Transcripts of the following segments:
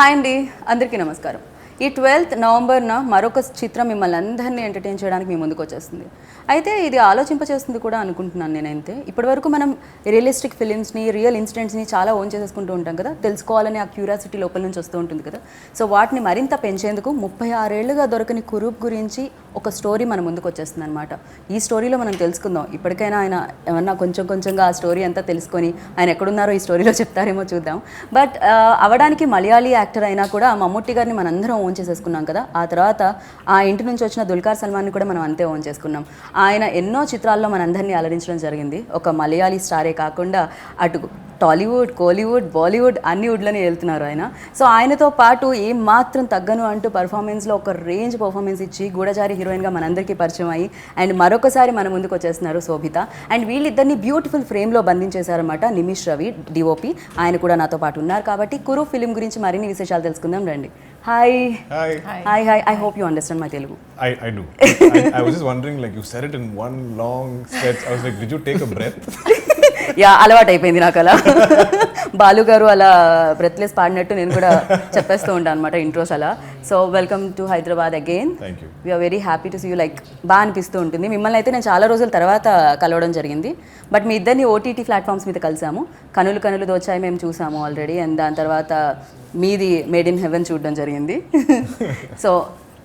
Hi అండి, అందరికీ నమస్కారం. ఈ 12th నవంబర్న మరొక చిత్రం మిమ్మల్ని అందరినీ ఎంటర్టైన్ చేయడానికి మీ ముందుకు వచ్చేస్తుంది. అయితే ఇది ఆలోచింపచేస్తుంది కూడా అనుకుంటున్నాను నేనైతే. ఇప్పటివరకు మనం రియలిస్టిక్ ఫిలిమ్స్ని, రియల్ ఇన్సిడెంట్స్ని చాలా ఓన్ చేసేసుకుంటూ ఉంటాం కదా, తెలుసుకోవాలని ఆ క్యూరియాసిటీ లోపల నుంచి వస్తూ ఉంటుంది కదా. సో వాటిని మరింత పెంచేందుకు 36 ఏళ్లుగా దొరకని కురూప్ గురించి ఒక స్టోరీ మన ముందుకు వచ్చేస్తుంది అనమాట. ఈ స్టోరీలో మనం తెలుసుకుందాం. ఇప్పటికైనా ఆయన ఏమన్నా కొంచెంగా ఆ స్టోరీ అంతా తెలుసుకొని ఆయన ఎక్కడున్నారో ఈ స్టోరీలో చెప్తారేమో చూద్దాం. బట్ అవడానికి మలయాళీ యాక్టర్ అయినా కూడా మమ్ముట్టి గారిని మనందరం ఓన్ చేసేసుకున్నాం కదా. ఆ తర్వాత ఆ ఇంటి నుంచి వచ్చిన దుల్కర్ సల్మాన్ని కూడా మనం అంతే ఓన్ చేసుకున్నాం. ఆయన ఎన్నో చిత్రాల్లో మనందరినీ అలరించడం జరిగింది. ఒక మలయాళీ స్టారే కాకుండా అటు టాలీవుడ్, కోలీవుడ్, బాలీవుడ్ అన్ని వుడ్లని వెళ్తున్నారు ఆయన. సో ఆయనతో పాటు ఏం మాత్రం తగ్గను అంటూ పర్ఫార్మెన్స్లో ఒక రేంజ్ పర్ఫార్మెన్స్ ఇచ్చి గూఢచారి హీరోయిన్గా మనందరికీ పరిచయం అయ్యి అండ్ మరొకసారి మన ముందుకు వచ్చేస్తున్నారు శోభిత. అండ్ వీళ్ళిద్దరిని బ్యూటిఫుల్ ఫ్రేమ్లో బంధించేశారన్నమాట నిమిష్ రవి డిఓపి. ఆయన కూడా నాతో పాటు ఉన్నారు. కాబట్టి కురు ఫిలిం గురించి మరిన్ని విశేషాలు తెలుసుకుందాం రండి. Hi hi hi, I hope you understand my Telugu. I do. I was just wondering, like, you said it in one long stretch. I was like, did you take a breath? Yeah, అలవాటు అయిపోయింది నాకు అలా. బాలు గారు అలా breathless పాడినట్టు నేను కూడా చెప్పేస్తూ ఉంటాను అనమాట ఇంట్రోస్ అలా. So welcome to Hyderabad again. Thank you. We are very happy to see you. Like బాగా అనిపిస్తూ ఉంటుంది. మిమ్మల్ని అయితే నేను చాలా రోజుల తర్వాత కలవడం జరిగింది. బట్ మీ ఇద్దరిని ఓటీటీ ప్లాట్ఫామ్స్ మీద కలిసాము. కనులు కనులు దోచాయి మేము చూసాము ఆల్రెడీ. అండ్ దాని తర్వాత మీది మేడ్ ఇన్ హెవెన్ చూడడం జరిగింది. సో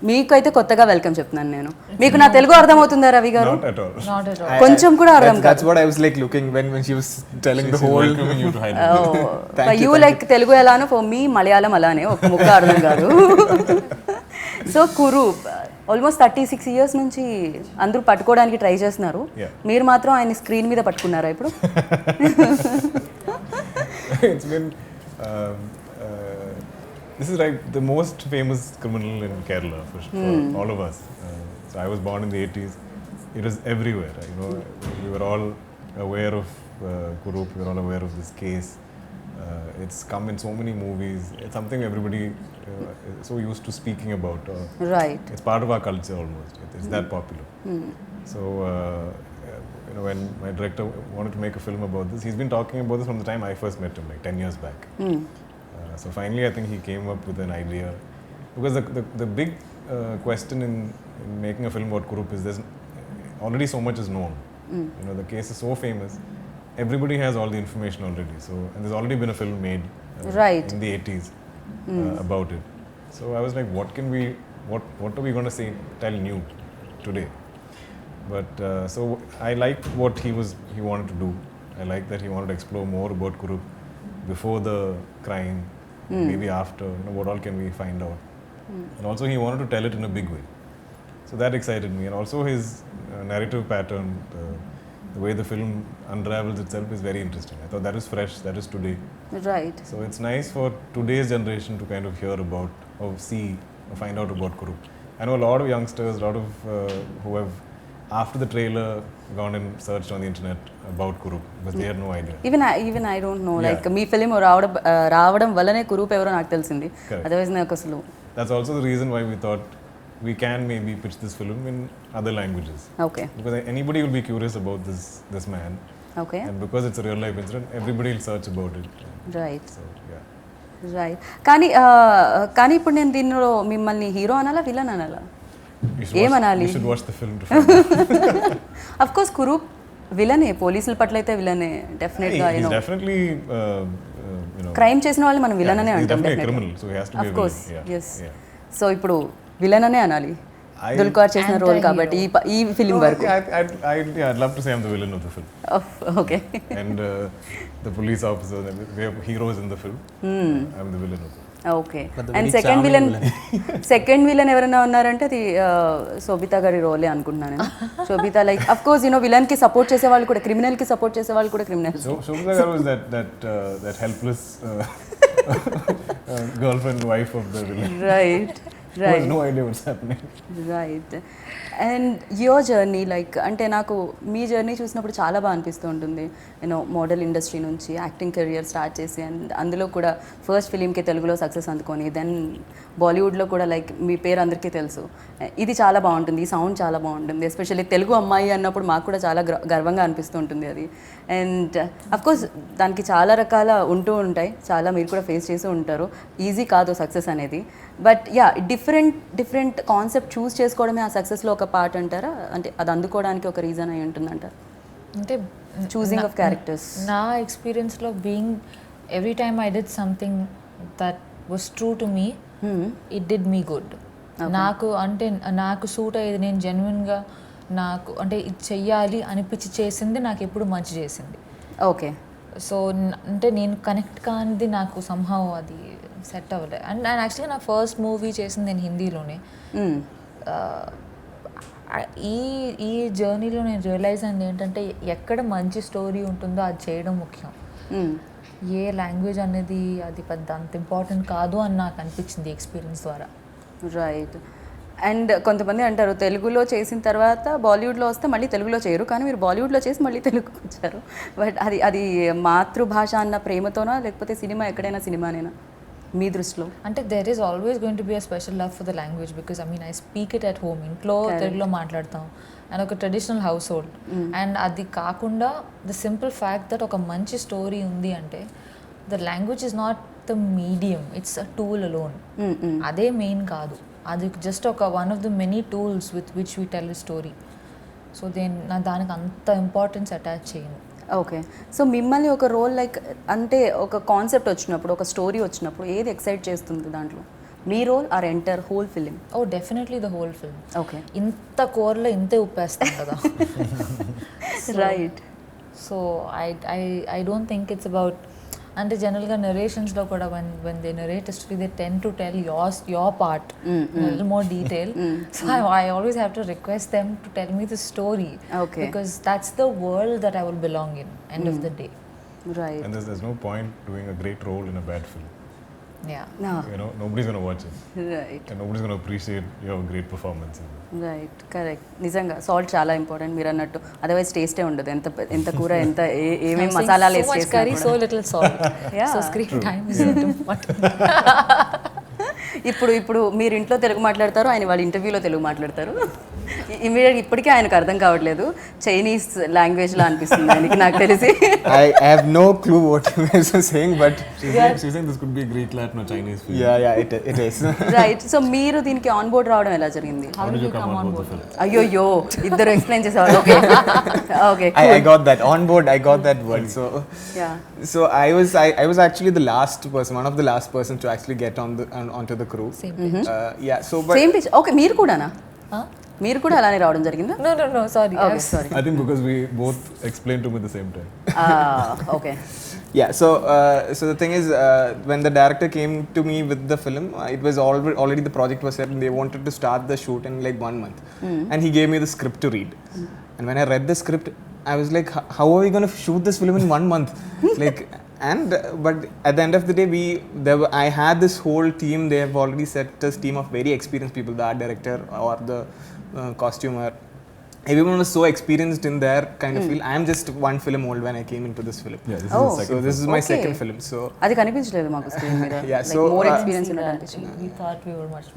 మీకైతే కొత్తగా వెల్కమ్ చెప్తున్నాను నేను. మీకు నా తెలుగు అర్థమవుతుందా రవి గారు? Not at all. Not at all. కొంచెం కూడా అర్థం కాదు. That's what I was like looking when she was telling the She's whole. welcoming you to Hyderabad. You like Telugu ఎలానో ఫర్ మీ మలయాళం అలానే ఒక ముక్క అర్థం కాదు. సో కురు ఆల్మోస్ట్ 36 years నుంచి అందరూ పట్టుకోవడానికి ట్రై చేస్తున్నారు. Yeah. మీరు మాత్రం ఆయన స్క్రీన్ మీద పట్టుకున్నారా ఇప్పుడు? It's been. This is like the most famous criminal in Kerala for all of us. So I was born in the 80s. It was everywhere. You know, we were all aware of Kurup. We were all aware of this case. It's come in so many movies. It's something everybody is so used to speaking about. Right. It's part of our culture almost. It's that popular. So, you know, when my director wanted to make a film about this, he's been talking about this from the time I first met him, like 10 years back. So finally, I think he came up with an idea. Because the big question in making a film about Kurup is there's already so much is known. You know, the case is so famous. Everybody has all the information already. So, and there's already been a film made Right. in the 80s about it. So I was like, what are we going to say, tell new today? But so I liked what he wanted to do. I liked that he wanted to explore more about Kurup before the crime, maybe after. You know, what all can we find out? And also he wanted to tell it in a big way. So that excited me. And also his narrative pattern, the way the film unravels itself is very interesting. I thought that is fresh, that is today. Right. So it's nice for today's generation to kind of hear about or see or find out about Kurup. I know a lot of youngsters, a lot of who have after the trailer gone and searched on the internet about Kurup because they had no idea. Even I don't know. Yeah. Like me film రావడం వల్లనే కురూప్ ఎవరో నాకు తెలిసింది. Correct. Otherwise నాకు అసలు. That's also the reason why we thought we can maybe pitch this film in other languages. Okay Because anybody will be curious about this man. Okay And because it's a real life incident, everybody will search about it. Right. So yeah. Right. కానీ ఇప్పుడు నేను దీనిలో మిమ్మల్ని hero అనాలా villain అనాలా? ఏమనాలి? You should watch the film to find out. Of course Kurup విలనే, పోలీసుల పట్ల అయితే విలనే డెఫినెట్గా. He's definitely you know. Crime చేసిన వాళ్ళు మనం విలన్ అనే he's అంటాం definitely a డెఫినెట్గా. criminal, so he has to be of a course villain. Yeah. Yes. Yeah. So ఇప్పుడు విలన్ అనే అనాలి దుల్కర్ చేసిన రోల్ Anti-hero. కాబట్టి ఈ ఫిలిం వరకు. I'd love to say I'm the villain of the film. Okay. And the police officer, we have heroes in the film. I'm the villain of it. Okay. But the and very second charming villain ఎవరైనా ఉన్నారంటే అది శోభిత గారి రోలే అనుకుంటున్నాను నేను. Shobhita like of course you know villain కి support చేసే వాళ్ళు కూడా క్రిమినల్ కి సపోర్ట్ చేసే వాళ్ళు కూడా criminal. So Shobhita Garu was that helpless girlfriend, wife of the villain. Right. who has no idea what's happening. Right and your journey like అంటే నాకు మీ జర్నీ చూసినప్పుడు చాలా బాగా అనిపిస్తూ ఉంటుంది యూనో మోడల్ ఇండస్ట్రీ నుంచి యాక్టింగ్ కెరియర్ స్టార్ట్ చేసి and అందులో కూడా ఫస్ట్ ఫిలింకి తెలుగులో సక్సెస్ అందుకొని దెన్ బాలీవుడ్లో కూడా లైక్ మీ పేరు అందరికీ తెలుసు. ఇది చాలా బాగుంటుంది, ఈ సౌండ్ చాలా బాగుంటుంది, ఎస్పెషల్లీ తెలుగు అమ్మాయి అన్నప్పుడు మాకు కూడా చాలా గర్వంగా అనిపిస్తూ ఉంటుంది అది. అండ్ అఫ్కోర్స్ దానికి చాలా రకాల ఉంటూ ఉంటాయి, చాలా మీరు కూడా ఫేస్ చేసి ఉంటారు, ఈజీ కాదు సక్సెస్ అనేది. బట్ యా డిఫరెంట్ కాన్సెప్ట్ చూస్ చేసుకోవడమే ఆ సక్సెస్లో ఒక పార్ట్ అంటారా? అంటే అది అందుకోవడానికి ఒక రీజన్ అయి ఉంటుందంటారు అంటే చూసింగ్ ఆఫ్ క్యారెక్టర్స్? నా ఎక్స్పీరియన్స్లో being every time I did something that was true to me, it did me good. నాకు అంటే నాకు సూట్ అయ్యేది, నేను జెన్యున్గా నాకు అంటే ఇది చెయ్యాలి అనిపించి చేసింది నాకు ఎప్పుడు మంచి చేసింది. ఓకే. సో అంటే నేను కనెక్ట్ కానిది నాకు సంహవ్ అది సెట్ అవ్వలేదు. అండ్ యాక్చువల్గా నా ఫస్ట్ మూవీ చేసింది నేను హిందీలోనే. ఈ జర్నీలో నేను రియలైజ్ అయింది ఏంటంటే ఎక్కడ మంచి స్టోరీ ఉంటుందో అది చేయడం ముఖ్యం. ఏ లాంగ్వేజ్ అనేది అది పెద్ద అంత ఇంపార్టెంట్ కాదు అని నాకు అనిపించింది ఎక్స్పీరియన్స్ ద్వారా. రైట్. అండ్ కొంతమంది అంటారు తెలుగులో చేసిన తర్వాత బాలీవుడ్లో వస్తే మళ్ళీ తెలుగులో చేయరు, కానీ మీరు బాలీవుడ్లో చేసి మళ్ళీ తెలుగుకి వచ్చారు. బట్ అది మాతృభాష అన్న ప్రేమతోనా లేకపోతే సినిమా ఎక్కడైనా సినిమానేనా మీ దృష్టిలో? అంటే there is always going to be a special love for the language because I mean I speak it at home. ఇంట్లో తెలుగులో మాట్లాడతాం అండ్ ఒక ట్రెడిషనల్ హౌస్ హోల్డ్. అండ్ అది కాకుండా ద సింపుల్ ఫ్యాక్ట్ దట్ ఒక మంచి స్టోరీ ఉంది అంటే the language is not the medium, it's a tool alone. అదే మెయిన్ కాదు, అది జస్ట్ ఒక one of the many tools with which we tell the story. So దానికి అంత ఇంపార్టెన్స్ అటాచ్ చేయను. ఓకే. సో మిమ్మల్ని ఒక రోల్ లైక్ అంటే ఒక కాన్సెప్ట్ వచ్చినప్పుడు, ఒక స్టోరీ వచ్చినప్పుడు ఏది ఎక్సైట్ చేస్తుంది దాంట్లో? మీ రోల్ ఆర్ ఎంటర్ whole film? Oh definitely the whole film. Okay. ఇంత కూరలో ఇంతే ఉప్పేస్తాం కదా. Right. So I don't think it's about అంటే జనరల్గా నరేషన్స్లో కూడా when they narrate a story they tend to tell your part in a little more detail. So I always have to request them to tell me the story. Okay. Because that's the world that I will belong in end of the day. Right. And there's no point doing a great role in a bad film. Yeah. No. You know, nobody's going to watch it. Right. And nobody's going to appreciate your great performance. Right, correct. నిజంగా salt చాలా important మీరు అన్నట్టు, otherwise టేస్టే ఉండదు. ఎంత కూర ఎంత ఏమేమి మసాలాలు So much curry, so little salt. Yeah. So screen time is not important. ఇప్పుడు మీరు ఇంట్లో తెలుగు మాట్లాడతారు, ఆయన వాళ్ళ ఇంటర్వ్యూలో తెలుగు మాట్లాడతారు. ఇమీడియట్ ఇప్పటికీ ఆయనకు అర్థం కావట్లేదు, చైనీస్ లాంగ్వేజ్లో అనిపిస్తుంది ఆయనకి, నాకు తెలిసి. I have no clue what you guys are saying, but She's saying this could be a Greek, Latin or Chinese film. yeah, it is. Right. So మీరు దీనికి ఆన్ బోర్డ్ రావడం ఎలా జరిగింది? How did you come on board? అయ్యో ఇద్దరు explain చేసేవాళ్ళు. Okay. Okay. I got that on board. I got that word. Yeah. So I was actually the last person, one of the last person to actually get onto the crew. Same pitch. Yeah. So but same pitch. Okay. మీరు కూడానా? Huh? మీరు కూడా అలానే రావడం జరిగిందా? No, sorry. Okay, sorry. I think because we both explained to me at the same time. Okay. yeah, so the thing is, when the director came to me with the film, it was already the project was set and they wanted to start the shoot in like 1 month. And he gave me the script to read. And when I read the script, I was like, how are we going to shoot this film in 1 month? Like, but at the end of the day, I had this whole team. They have already set this team of very experienced people, the art director or the costumer. Everyone was so experienced in their kind of field. I am just 1 film old when I came into this film. Yeah, this Oh. is the second So this is my Okay. second film. So అది కనిపించలేదు మాకు screen మీద. Yeah, so, more uh, experience See ఉన్నట్టు that. అనిపించింది. We thought you were much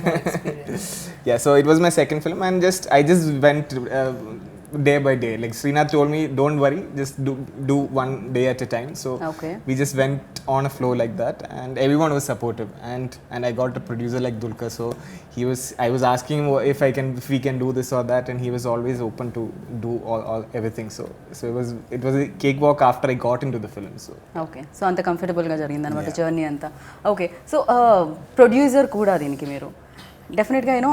more experienced. yeah, so it was my second film, and I just went day by day. Like Srinath told me, don't worry, just do 1 day at a time. So Okay. we just went on a flow like that, and everyone was supportive. And I got a producer like Dulka, so I was asking him if we can do this or that, and he was always open to do all everything. So it was a cakewalk after I got into the film. So okay. So అంత కంఫర్టబుల్గా జరిగింది అనమాట journey అంతా. Okay. So producer కూడా దీనికి మీరు డెఫినెట్గా you know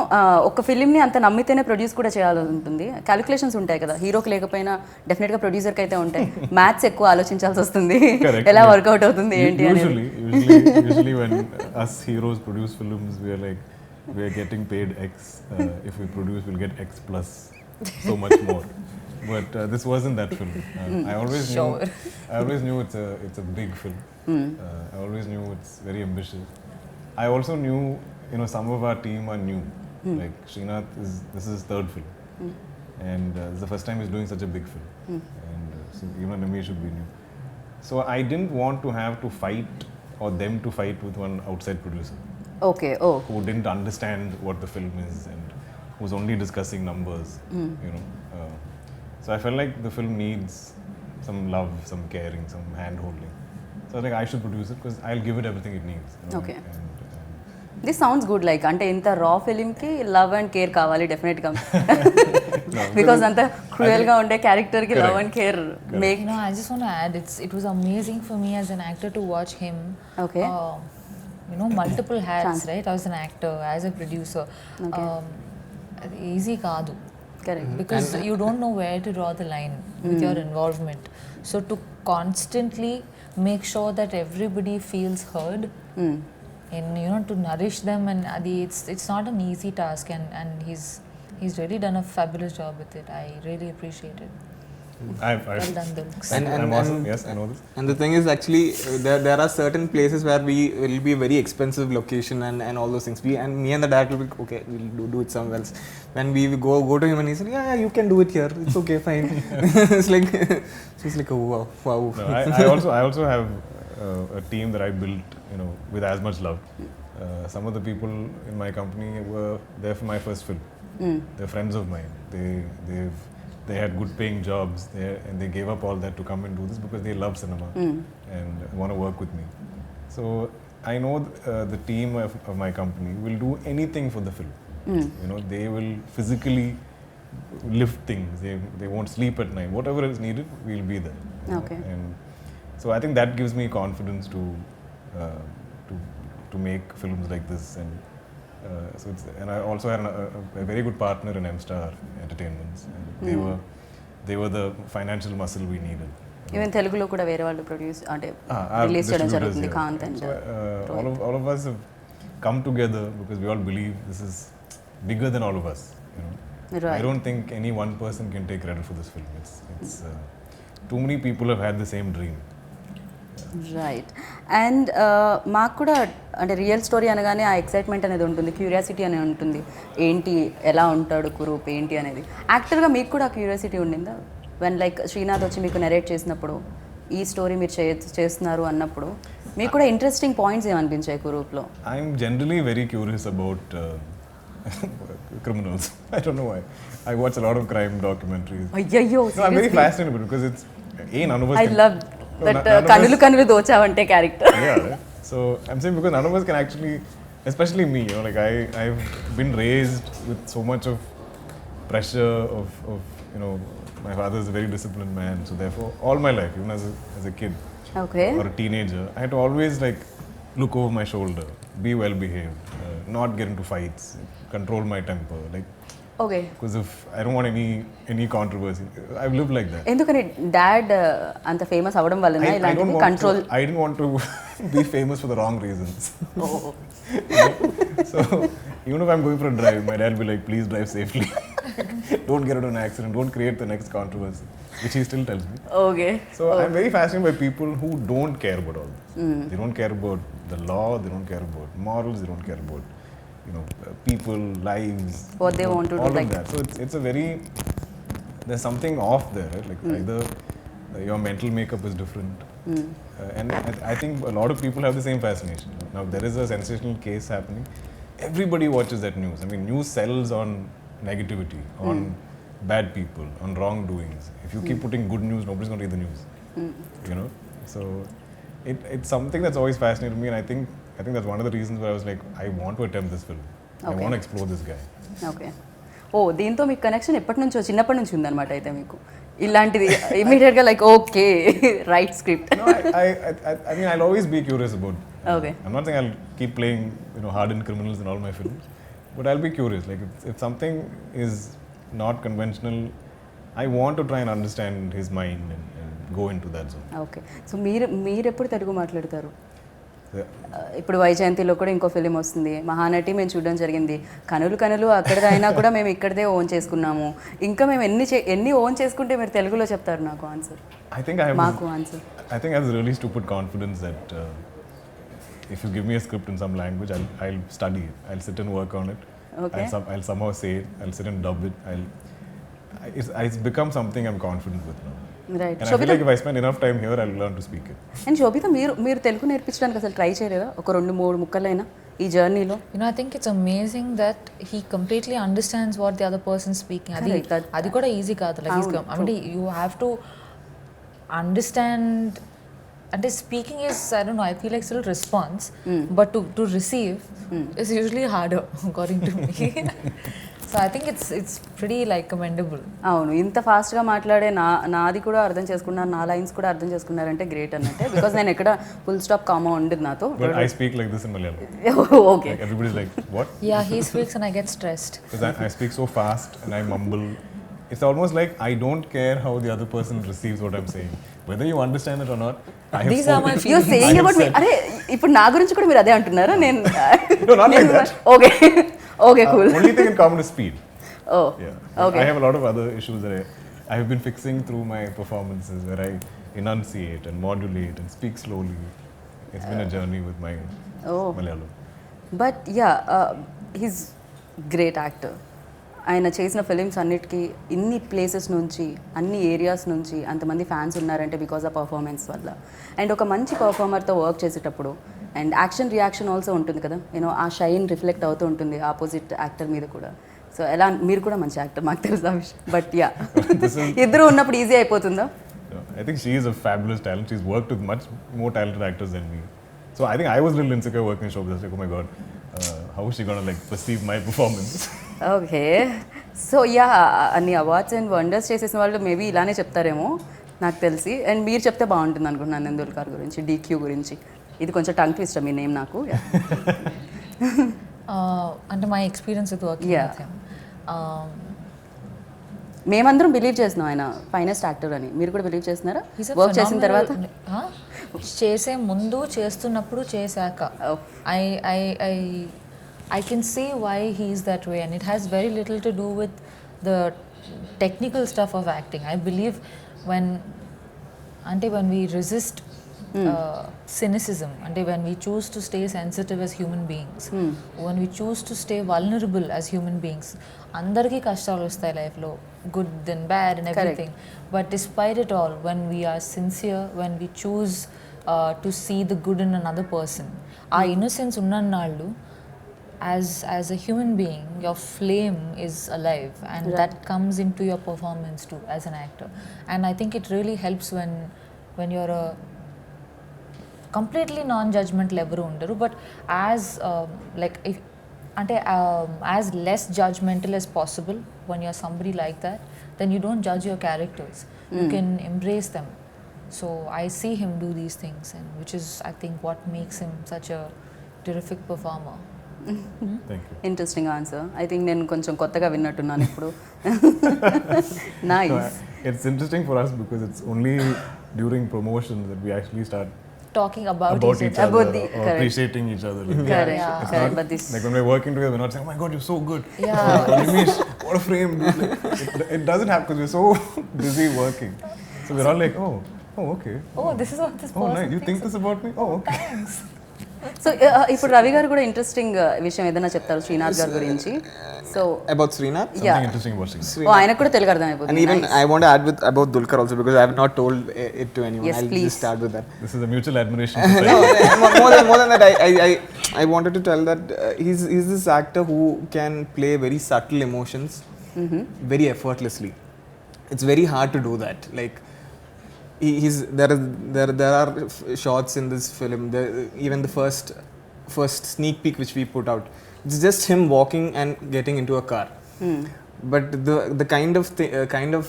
ఒక ఫిలింని అంత నమ్మితేనే ప్రొడ్యూస్ కూడా చేయాల్సి ఉంటుంది. క్యాలిక్యులేషన్స్ ఉంటాయి కదా, హీరోకి లేకపోయినా డెఫినెట్గా ప్రొడ్యూసర్కి అయితే ఉంటాయి. మ్యాథ్స్ ఎక్కువ ఆలోచించాల్సి వస్తుంది, Correct. ఎలా వర్కౌట్ అవుతుంది ఏంటి అనేది. Usually when us heroes produce films, we are getting paid X. If we produce, we'll get X plus so much more. But this wasn't that film. I always knew it's a big film. I always knew it's very ambitious. I also knew you know, some of our team are new. Like Srinath this is his third film, and it's the first time he's doing such a big film, and so even Ramesh should be new. So I didn't want to have to fight or them to fight with one outside producer okay oh who didn't understand what the film is and who's only discussing numbers, you know. So I felt like the film needs some love, some caring, some hand holding. So I was like, I should produce it because I'll give it everything it needs. You know? Okay. And this sounds good like అంటే ఇంత రా ఫిలింకి love and care కావాలి డెఫినెట్గా because అంత క్రూయల్గా ఉండే క్యారెక్టర్కి love and care make You know, I just want to add, it was amazing for me as an actor to watch him. Okay. You know, multiple hats, right? I was an actor, as a producer. Easy kaadu. Correct Because you don't know where to draw the line with your involvement. So to constantly make sure that everybody feels heard, and you know, to nourish them, and it's not an easy task, and he's really done a fabulous job with it. I really appreciate it. Well done Dulqs I'm awesome. Yes, I know this. And the thing is, actually, there are certain places where we will be a very expensive location and all those things. Me and the director will be, okay, we'll do it somewhere else. When we go to him and he said, yeah, you can do it here. It's okay, fine. It's like, she's like, oh, wow. No, I also have a team that I built, you know, with as much love. Some of the people in my company were there for my first film. They're friends of mine. They had good paying jobs and they gave up all that to come and do this because they love cinema and want to work with me. So I know the team of my company will do anything for the film. You know, they will physically lift things. They won't sleep at night. Whatever is needed, we'll be there. Okay. And so I think that gives me confidence to make films like this. And and I also had a very good partner in M-Star Entertainments. And they were the financial muscle we needed. Even తెలుగులో కూడా వేరే వాళ్ళు produce అంటే Our release చేయడం distributors, జరుగుతుంది yeah. కాంత్ and So all of us have come together because we all believe this is bigger than all of us. You know, Right. I don't think any one person can take credit for this film. It's too many people have had the same dream. Right and మాకు కూడా అంటే real story అనగానే ఆ excitement అనేది ఉంటుంది, curiosity అనేది ఉంటుంది, ఏంటి ఎలా ఉంటాడు కురూప్ ఏంటి అనేది. యాక్టర్గా మీకు కూడా క్యూరియాసిటీ ఉండిందా వెన్ లైక్ శ్రీనాథ్ వచ్చి మీకు నెరేట్ చేసినప్పుడు ఈ స్టోరీ మీరు చేస్తున్నారు అన్నప్పుడు మీకు కూడా ఇంట్రెస్టింగ్ పాయింట్స్ ఏమనిపించాయి కురూప్లో? I'm generally very curious about criminals. I don't know why. I watch a lot of crime documentaries. అయ్యయ్యో No, I'm very fascinated with it because it's none of us I can- love No, that none of us- కనులు కనులు దోచావంటే character. Yeah, right? So I'm saying because none of us can actually, especially me, you know, like I've been raised with so much of pressure of you know, my father is a very disciplined man, so therefore all my life, even as a kid okay or a teenager, I had to always like look over my shoulder, be well behaved, not get into fights, control my temper, like okay because if I don't want any controversy, I've lived like that. ఎందుకని dad అంత famous అవ్వడం వలన I don't ఇలాంటివి want control? to, I didn't want to be famous for the wrong reasons. So even if I'm going for a drive, my dad will be like, please drive safely. Don't get into an accident. Don't create the next controversy, which he still tells me. Okay So I'm very fascinated by people who don't care about all this. They don't care about the law. They don't care about morals. They don't care about, you know, people, lives. What they want to do, all like- of that. So it's a very, there's something off there, right? Like either your mental makeup is different. And I think a lot of people have the same fascination. Now there is a sensational case happening. Everybody watches that news. I mean, news sells on negativity, on bad people, on wrongdoings. If you keep putting good news, nobody's going to read the news. You know, so it's something that's always fascinated me, and I think that's one of the reasons why I was like, I want to attempt this film. I Okay. want to explore this guy. Okay oh దీంతో మీకు connection ఎప్పటి నుంచో చిన్నప్పటి నుంచి ఉందన్నమాట అయితే మీకు ఇలాంటిది ఇమీడియట్గా like okay right script. No, I mean, I'll always be curious about. Okay. I'm not saying I'll keep playing, you know, hardened criminals in all my films, but I'll be curious. Like if something is not conventional, I want to try and understand his mind and go into that zone. Okay so మీరు ఎప్పుడు తెలుగు మాట్లాడతారు? Yeah. ఇప్పుడు వైజయంతిలో కూడా ఇంకో film వస్తుంది, మహానటి మేము చూడడం జరిగింది. కనులు కనులు అక్కడిది అయినా కూడా మేము ఇక్కడదే ఓన్ చేసుకున్నాము. ఇంకా మేము ఎన్ని ఓన్ చేసుకుంటే మీరు తెలుగులో చెప్తారు నాకు answer? I think I have. మాకు answer I think I have this really stupid confidence that if you give me a script in some language, I'll study it. I'll sit and work on it. Okay. I'll somehow say it. I'll sit and dub it. It's become something I'm confident with now. Right And I feel like if I spend enough time here, I'll learn to speak it. And Shobhita మీరు తెలుగు నేర్పించడానికి అసలు try చేయలేదా ఒక 2-3 ముక్కలైనా ఈ జర్నీలో? You know, I think it's amazing that he completely understands what the other person's speaking. Correct. అది కూడా easy కాదు. Like he's I mean, you have to understand. And speaking is, I don't know, I feel like still response, but to receive is usually harder, according to me. So I think it's pretty like commendable. అవును, ఇంత ఫాస్ట్గా మాట్లాడే నాది కూడా అర్థం చేసుకున్నారు, నా lines కూడా అర్థం చేసుకున్నారంటే గ్రేట్ అన్నట్టే. బికాస్ నేను ఎక్కడ ఫుల్ స్టాప్ కామా ఉండదు నాతో. But I speak like this in Malayalam. Okay. Like everybody's like, what? Yeah, he speaks and I get stressed. Because I speak so fast and I mumble. It's almost like I don't care how the other person receives what I'm saying. Whether you understand it or not, I have These are my spoken- you feelings. Saying I have about me, said- అరే ఇప్పుడు నా గురించి కూడా మీరు అదే అంటున్నారా? నేను No, not like that. Okay okay cool. Only thing in common is speed. Oh Yeah. Okay. I have a lot of other issues that I have been fixing through my performances where I enunciate and modulate and speak slowly. It's been a journey with my Oh. Malayalam. But yeah he's great actor. ఆయన చేసిన films అన్నిటికీ ఇన్ని places నుంచి, అన్ని areas నుంచి అంతమంది fans ఉన్నారంటే because ఆ పర్ఫార్మెన్స్ వల్ల. అండ్ ఒక మంచి పర్ఫార్మర్తో వర్క్ చేసేటప్పుడు అండ్ యాక్షన్ రియాక్షన్ ఆల్సో ఉంటుంది కదా, యూనో ఆ షైన్ రిఫ్లెక్ట్ అవుతూ ఉంటుంది ఆపోజిట్ యాక్టర్ మీద కూడా. సో ఎలా, మీరు కూడా మంచి యాక్టర్, మాకు తెలుసు ఆ విషయం. బట్ యా ఇద్దరు ఉన్నప్పుడు ఈజీ అయిపోతుందా? I think she is a fabulous talent. She's worked with much more talented actors than me. So I think I was a little insecure working in Shobhita. Like, oh my god, how is she gonna like perceive my performance? Okay. So yeah అన్ని awards and wonders చేసేసిన వాళ్ళు maybe ఇలానే చెప్తారేమో నాకు తెలిసి. And మీరు చెప్తే బాగుంటుంది అనుకుంటున్నాను నందుల్కర్ గురించి, DQ గురించి. ఇది కొంచెం టంగ్ ట్విస్ట్ మీ నేమ్ నాకు. Under my experience with working Yeah. with him. మేమందరం బిలీవ్ చేస్తున్నాం ఆయన ఫైనెస్ట్ యాక్టర్ అని. మీరు కూడా బిలీవ్ చేస్తున్నారా He's a వర్క్ చేసిన తర్వాత? చేసే ముందు, చేస్తున్నప్పుడు, చేశాక I can see why he is that way, and it has very little to do with the technical stuff of acting. I believe when we resist cynicism, when we choose to stay sensitive as human beings, when we choose to stay vulnerable as human beings, andarki kashtalu vastayi life lo, good and bad and everything. But despite it all, when we are sincere, when we choose to see the good in another person, our innocence unnannallu, as a human being, your flame is alive, and that comes into your performance too as an actor. And I think it really helps when you're a completely non-judgmental ever undaru, but as like if as less judgmental as possible. When you're somebody like that, then you don't judge your characters, you can embrace them. So I see him do these things, and which is, I think, what makes him such a terrific performer. Thank you. Interesting answer. I think నేను కొంచెం కొత్తగా విన్నట్టున్నాను ఇప్పుడు. No, nice. it's interesting for us because it's only during promotions that we actually start Talking about about each each other. other About the- or correct. appreciating each other. Like, Correct, Yeah. it's correct. not But this, like when we're working together, we're not saying, "Oh my God, you're so good." Yeah. Ramesh, what a frame! Dude. Like, it doesn't happen because we're so busy working. So we're all like, "Oh, okay. Oh, this is what this Oh, person nice. You think thinks this about me? Oh, okay." Thanks. So ఇప్పుడు రవి గారు కూడా interesting విషయం ఏదైనా చెప్తారు శ్రీనాథ్ గారి గురించి. So About Srinath. Something Yeah. interesting about Srinath. ఆయనకు కూడా తెలుగు అర్థం And అయిపోతుంది. even I want to add with about Dulquer also because I have not told it to anyone. Yes, I'll please. just start with that. This is a mutual admiration. No, society. more than that, I wanted to tell that he's this actor who can play very subtle emotions very effortlessly. It's very hard to do that. Like there are shots in this film. Even the first sneak peek which we put out, it's just him walking and getting into a car. But the kind of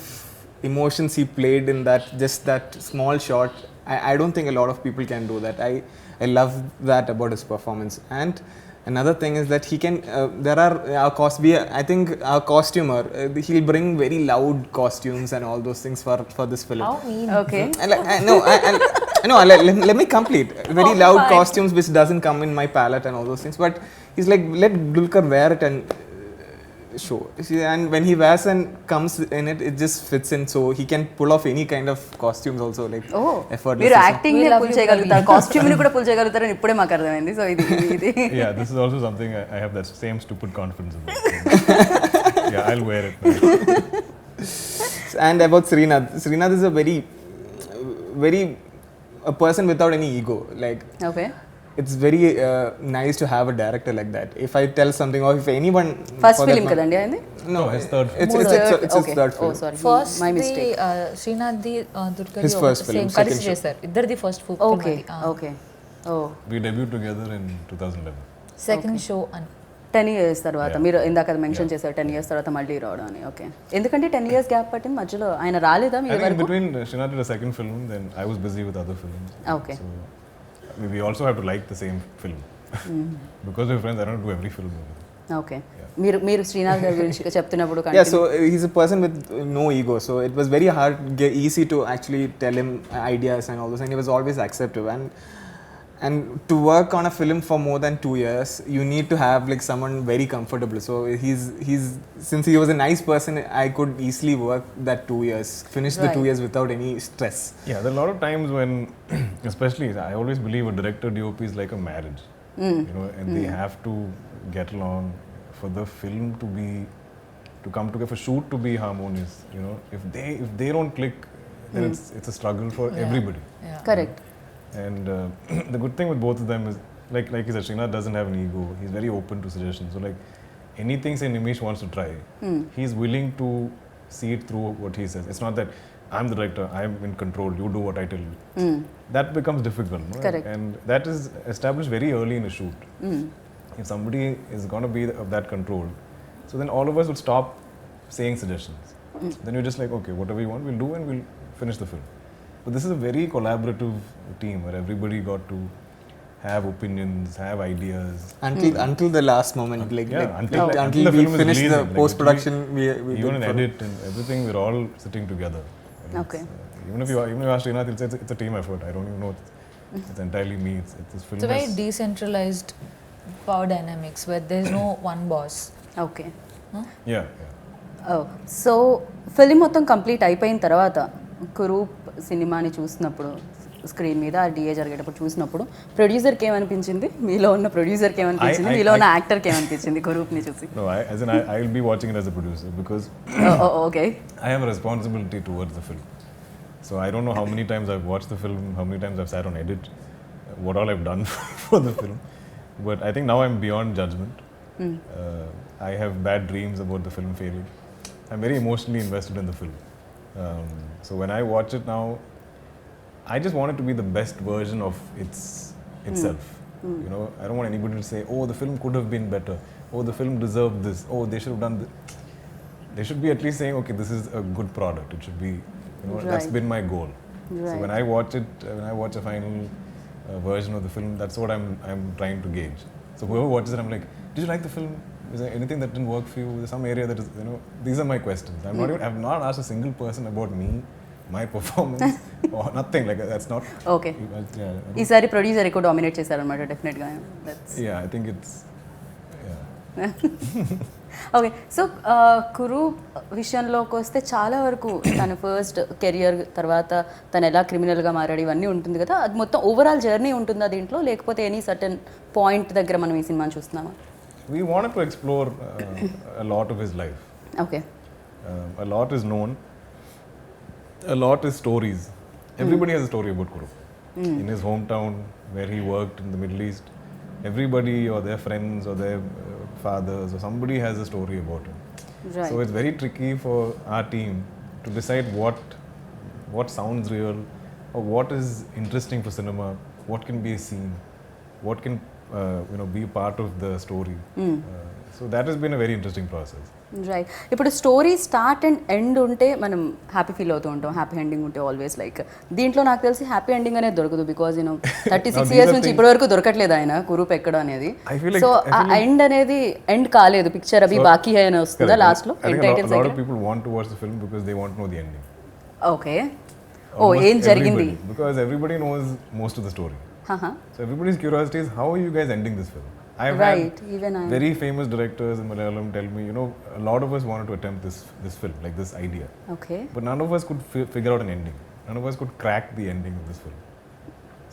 emotions he played in that small shot, I don't think a lot of people can do that. I love that about his performance. And another thing is that he can I think our costumer, he'll bring very loud costumes and all those things for this film. How mean. Okay. No, let me complete. Very Oh, loud fine. costumes which doesn't come in my palette and all those things. But he's like, let Dulquer wear it and show. See, and when he wears and comes in it, it just fits in. So he can pull off any kind of costumes also, like oh effortless. మీరు acting We love pull you, చేయగలుగుతారు, costume ని కూడా pull చేయగలుగుతారని ఇప్పుడే మాకు అర్థమైంది. So ఇది ఇది Yeah, this is also something I have that same stupid confidence about. Yeah, I'll wear it. And about Srinath, Srinath is a very a person without any ego. Like okay it's very nice to have a director like that. If I tell something, or if anyone, first for that film matter- కదండి అయింది. No, his third it's his third oh film. Sorry first my the mistake. Srinath the దుర్గది His first film, same second కలిసి show. చేశారు, ఇద్దరిది first okay okay oh We debuted together in 2011. Second show అని 10 years తర్వాత మీరు ఇందాక mention చేశారు 10 years తర్వాత మళ్ళీ రావడం అని. ఓకే ఎందుకంటే 10 years గ్యాప్ పట్టింది, మధ్యలో ఆయన రాలేదా మీ I think in వరకు? between Srinath did a second film, then I was busy with other films. Okay. So we also have to like the same film. Because we're friends, I don't do every film. Okay మీరు శ్రీనాథ్ గారి గురించి చెప్తున్నప్పుడు Yeah, so he's a person with no ego. So it was very hard, easy to actually tell him ideas and all this, and he was always acceptive. And to work on a film for more than 2 years, you need to have like someone very comfortable. So he's since he was a nice person, I could easily work that 2 years, finish the 2 Right. years without any stress. Yeah, there are a lot of times when, especially, I always believe a director DOP is like a marriage. You know, and they have to get along for the film to come together, for shoot to be harmonious. You know, if they don't click, then it's a struggle for everybody. Yeah. Correct. And the good thing with both of them is, like you said, Srinath doesn't have an ego. He's very open to suggestions. So like anything say Nimish wants to try, he's willing to see it through what he says. It's not that I'm the director, I'm in control, you do what I tell you. That becomes difficult. No? Correct. And that is established very early in a shoot. If somebody is going to be of that control, so then all of us would stop saying suggestions. Then you're just like, okay, whatever you want, we'll do and we'll finish the film. But this is a very collaborative team where everybody got to have opinions, have ideas. Until the last moment, like, Yeah, like until until the we film is finish the releasing, like, post production, we Even did in for- edit and everything, we're all sitting together. And Okay. even if you ask Srinath, he'll say it's a team effort. I don't even know. It's entirely me. It's this film. It's a very has- decentralized power dynamics where there's no one boss. Okay Yeah. So film మొత్తం complete అయిపోయిన తర్వాత కురూప్ సినిమాని చూసినప్పుడు screen మీద ఆ DA జరిగేటప్పుడు చూసినప్పుడు ప్రొడ్యూసర్కి ఏమనిపించింది, మీలో ఉన్న ప్రొడ్యూసర్కి ఏమనిపించింది, మీలో ఉన్న యాక్టర్కి ఏమనిపించింది కురూప్ని చూసి? No, I'll be watching it as a producer because okay I have a responsibility towards the film. So I don't know how many times I've watched the film, how many times I've sat on edit, what all I've done for the film. But I think now I'm beyond judgment. I have bad dreams about the film failing. I'm very emotionally invested in the film. So when I watch it now, I just want it to be the best version of itself. You know, I don't want anybody to say, oh, the film could have been better. Oh, the film deserved this. Oh, they should have done this. They should be at least saying, okay, this is a good product. It should be, you know, that's Right. been my goal. So Right. when I watch it, when I watch a final version of the film, that's what I'm trying to gauge. So whoever watches it, I'm like, did you like the film? Is there anything that didn't work for you? Is there some area that is, you know, these are my questions. I've not asked a single person about me, my performance, or nothing like that. That's not. Okay Yeah, ఈసారి producer ఎక్కువ dominate చేశారనమాట డెఫినెట్గా. yeah, I think it's. Yeah. Okay so కురు విషయంలోకి వస్తే చాలా వరకు తన ఫస్ట్ కెరియర్ తర్వాత తను ఎలా క్రిమినల్గా మారాడు ఇవన్నీ ఉంటుంది కదా, అది మొత్తం ఓవరాల్ జర్నీ ఉంటుందా దీంట్లో, లేకపోతే ఎనీ సర్టన్ పాయింట్ దగ్గర మనం ఈ సినిమాని చూస్తున్నామా? We wanted to explore a lot of his life. Okay A lot is known. A lot is stories. Everybody has a story about Kurup. In his hometown, where he worked in the Middle East, everybody or their friends or their fathers or somebody has a story about him. Right. So it's very tricky for our team to decide what sounds real or what is interesting for cinema, what can be a scene, what can be part of the story. So that has been a very interesting process. Right. ఇప్పుడు story start and end ఉంటే మనం happy feel అవుతూ ఉంటాం, happy ending ఉంటే always. Like దీంట్లో నాకు తెలిసి happy ending అనేది దొరకదు, బికాజ్ యూనో 36 years నుంచి ఇప్పటి వరకు దొరకట్లేదు ఆయన కురూప్ ఎక్కడ అనేది. I feel like- సో ఆ ఎండ్ అనేది ఎండ్ కాలేదు, పిక్చర్ అవి బాకీ హై అని వస్తుందా Correct. లాస్ట్ లో I end think a titles lot of people want to watch the film because they want to know the ending. Okay oh Almost ఏం జరిగింది? everybody, because everybody knows most of the story. Haha. So everybody's curiosity is, how are you guys ending this film? I've Right, had even I. very famous directors in Malayalam tell me, a lot of us wanted to attempt this film, like this idea. Okay But none of us could figure out an ending. None of us could crack the ending of this film.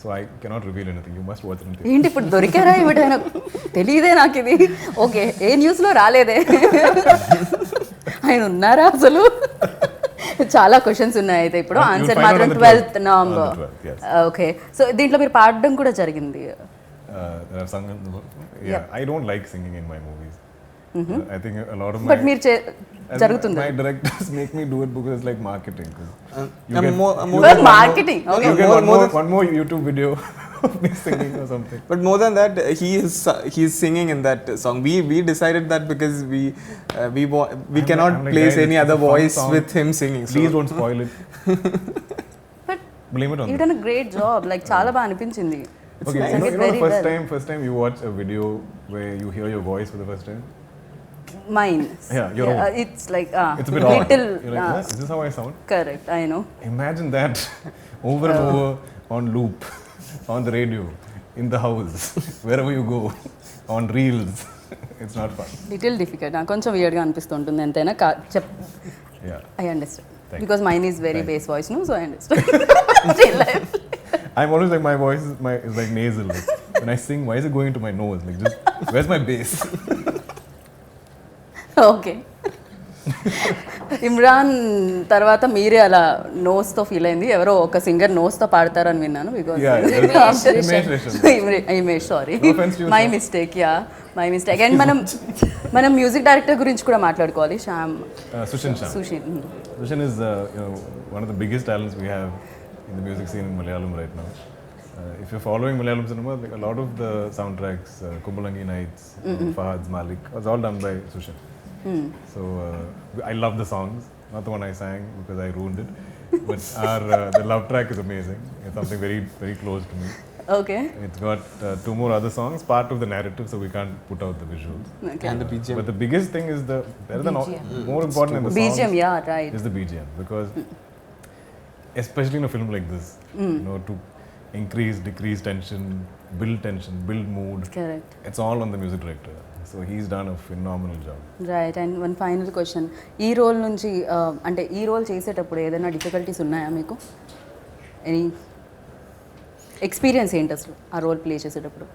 So I cannot reveal anything. You must watch it. ఏంటి ఇప్పుడు దొరికారా ఏమిటైనా తెలియదే నాకు ఇది okay ఏ న్యూస్లో రాలేదే ఆయన ఉన్నారా అసలు చాలా క్వశ్చన్స్ ఉన్నాయి అయితే ఇప్పుడు You'll ఆన్సర్ find out మాత్రం on the 12th 12th. November On the 12th, yes. Okay so దీంట్లో మీరు పాడడం కూడా జరిగింది That I've sung in the yeah, I don't like singing in my movies. I think a lot of my... but మీరు జరుగుతుంది My directors make me do it because it's like marketing. 'Cause you I'm get- more you than get marketing, one okay. You get More one more YouTube video of me singing or something. But more than that, he is singing in that song. We decided that because we cannot I'm like, place guys, any it's other a fun voice song. with him singing. Please So don't spoil it. But Blame it on you them. Done a great job like చాలా బాగా అనిపించింది Okay, nice. you know, It's you know very the well. first time you watch a video where you hear your voice for the first time? Mine Yeah, your own. It's like It's a bit odd. Little You're like, "Huh? Is this how I sound?" Correct I know Imagine that over and over on loop, on the radio, in the house, wherever you go, on reels. It's not fun. Little difficult నాకు కొంచెం వియర్డ్గా అనిపిస్తుంటుంది ఎంతైనా Yeah. I understand Thank because mine is very Thank base voice no so I understand I'm always like, my voice is like nasal. Like, when I sing, why is it going into my nose? Like, just, where's my bass? Okay Imran తర్వాత మీరే అలా నోస్తో feel అయింది ఎవరో ఒక singer నోస్తో పాడతారని విన్నాను Yeah, because Himesh Resham. Himesh sorry No offense to you, my sir. Mistake ya my mistake and మనం music director గురించి కూడా మాట్లాడుకోవాలి Shyam Sushin Sham. Sushin Sushin is one of the biggest talents we have in the music scene in Malayalam right now. If you're following Malayalam cinema, like a lot of the soundtracks, Kumbalangi Nights, Fahad's Malik, was all done by Sushin. So I love the songs, not the one I sang because I ruined it, but the love track is amazing. It's something very, very close to me. Okay It's got two more other songs, part of the narrative, so we can't put out the visuals. and the BGM. But the biggest thing is BGM. more important than the songs BGM yeah right is the BGM, because especially in a film like this, to increase, decrease tension, build mood, correct it's all on the music director. So he's done a phenomenal job. Right and one final question ఈ role నుంచి అంటే ఈ role చేసేటప్పుడు ఏదైనా difficulties ఉన్నాయా మీకు any experience ఏంటి అసలు ఆ రోల్ ప్లే చేసేటప్పుడు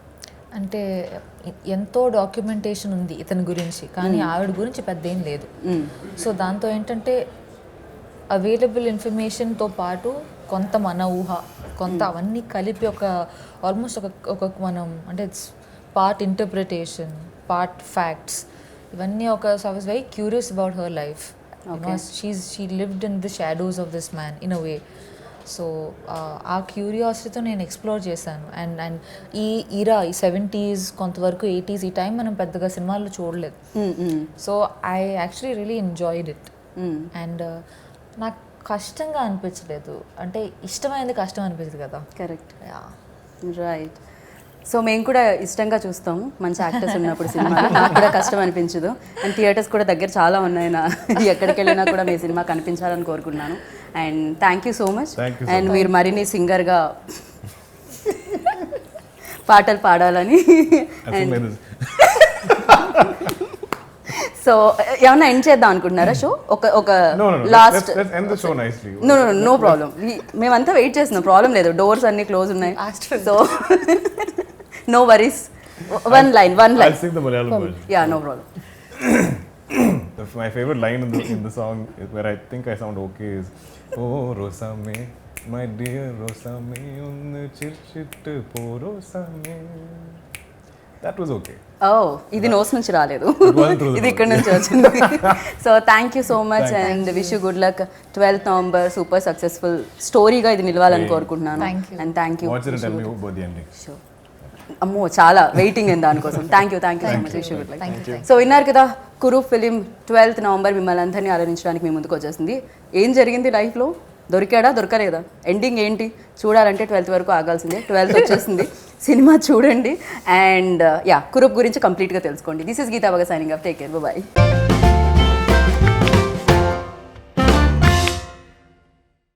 అంటే ఎంతో డాక్యుమెంటేషన్ ఉంది ఇతని గురించి కానీ ఆవిడ గురించి పెద్ద ఏం లేదు సో దాంతో ఏంటంటే అవైలబుల్ ఇన్ఫర్మేషన్తో పాటు కొంత మన ఊహ కొంత అవన్నీ కలిపి ఒక ఆల్మోస్ట్ ఒక మనం అంటే it's part interpretation part facts ఇవన్నీ ఒక so I was very curious about her life she lived in the shadows of this man in a way so ఆ క్యూరియాసిటీతో నేను ఎక్స్ప్లోర్ చేశాను అండ్ ఈ ఈరా ఈ 70s కొంతవరకు 80s ఈ టైం మనం పెద్దగా సినిమాల్లో చూడలేదు so I actually really enjoyed it and నాకు కష్టంగా అనిపించలేదు అంటే ఇష్టమైనది కష్టం అనిపించదు కదా కరెక్ట్ యా రైట్ సో మేము కూడా ఇష్టంగా చూస్తాము మంచి యాక్టర్స్ ఉన్నప్పుడు సినిమాలో నాకు కూడా కష్టం అనిపించదు అండ్ థియేటర్స్ కూడా దగ్గర చాలా ఉన్నాయి నా ఎక్కడికి వెళ్ళినా కూడా మీ సినిమా కనిపించాలని కోరుకుంటున్నాను and thank you so much Thank you so and మీరు మరిన్ని సింగర్గా పాటలు పాడాలని I think like this. So ఏమన్నా ఎండ్ చేద్దాం అనుకుంటున్నారా షో ఒక No. Last Let's end the show nicely. No problem మేమంతా వెయిట్ చేస్తున్నాం ప్రాబ్లం లేదు డోర్స్ అన్ని క్లోజ్ ఉన్నాయి so no worries one line I'll sing the Malayalam version. Yeah no problem My favorite line in the song is where I think I sound okay is, "Oh Rosame, my dear Rosame, unnu chirchittu po Rosame." That was okay. ఓ ఇది nose నుంచి రాలేదు wasn't through the ఇది ఇక్కడ నుంచి వచ్చింది so thank you so much and wish you good luck 12th November super successful స్టోరీగా ఇది నిలవాలని కోరుకుంటున్నాను Thank you. And thank you Watch it and tell me about the ending. అమ్మో చాలా వెయిటింగ్ ఉంది దానికోసం thank you so much wish you good luck thank you so విన్నారు కదా కురు ఫిలిం 12th నవంబర్ మిమ్మల్ని అందరినీ ఆదరించడానికి మీ ముందుకు వచ్చేసింది ఏం జరిగింది లైఫ్లో దొరికాడా దొరకలేదా ఎండింగ్ ఏంటి చూడాలంటే 12th వరకు ఆగాల్సిందే 12th వచ్చేసింది సినిమా చూడండి అండ్ యా కురూప్ గురించి కంప్లీట్గా తెలుసుకోండి this is Geeta Baga signing off take care by